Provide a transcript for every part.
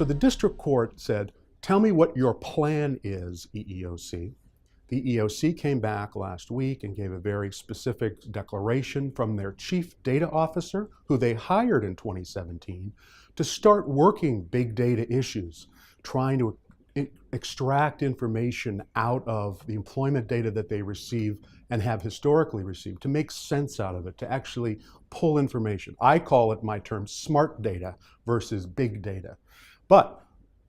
So the district court said, tell me what your plan is, EEOC. The EEOC came back last week and gave a very specific declaration from their chief data officer, who they hired in 2017, to start working big data issues, trying to extract information out of the employment data that they receive and have historically received, to make sense out of it, to actually pull information. I call it, my term, smart data versus big data. But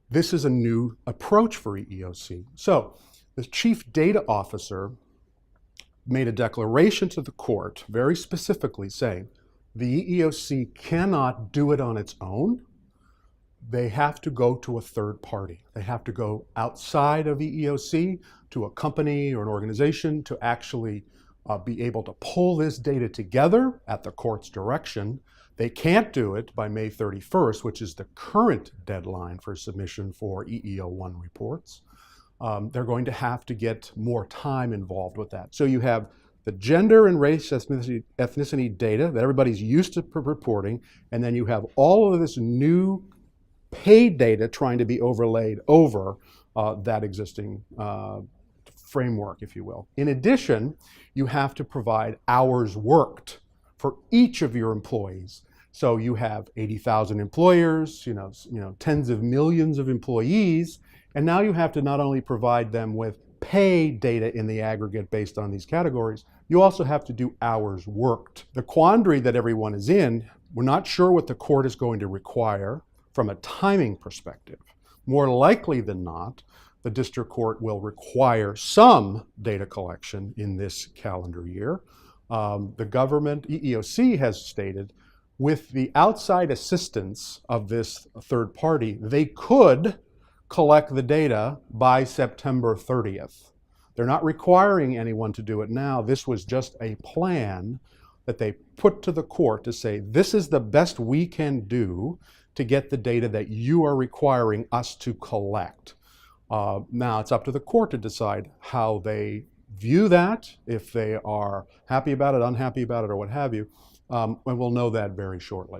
this is a new approach for EEOC. So the chief data officer made a declaration to the court, very specifically saying, the EEOC cannot do it on its own. They have to go to a third party. They have to go outside of EEOC to a company or an organization to actually be able to pull this data together at the court's direction. They can't do it by May 31st, which is the current deadline for submission for EEO1 reports. They're going to have to get more time involved with that. So you have the gender and race ethnicity data that everybody's used to reporting, and then you have all of this new paid data trying to be overlaid over that existing framework, if you will. In addition, you have to provide hours worked for each of your employees. So you have 80,000 employers, tens of millions of employees, and now you have to not only provide them with pay data in the aggregate based on these categories, you also have to do hours worked. The quandary that everyone is in, we're not sure what the court is going to require from a timing perspective. More likely than not, the district court will require some data collection in this calendar year. The government, EEOC, has stated, with the outside assistance of this third party, they could collect the data by September 30th. They're not requiring anyone to do it now. This was just a plan that they put to the court to say, this is the best we can do to get the data that you are requiring us to collect. Now it's up to the court to decide how they view that, if they are happy about it, unhappy about it, or what have you, and we'll know that very shortly.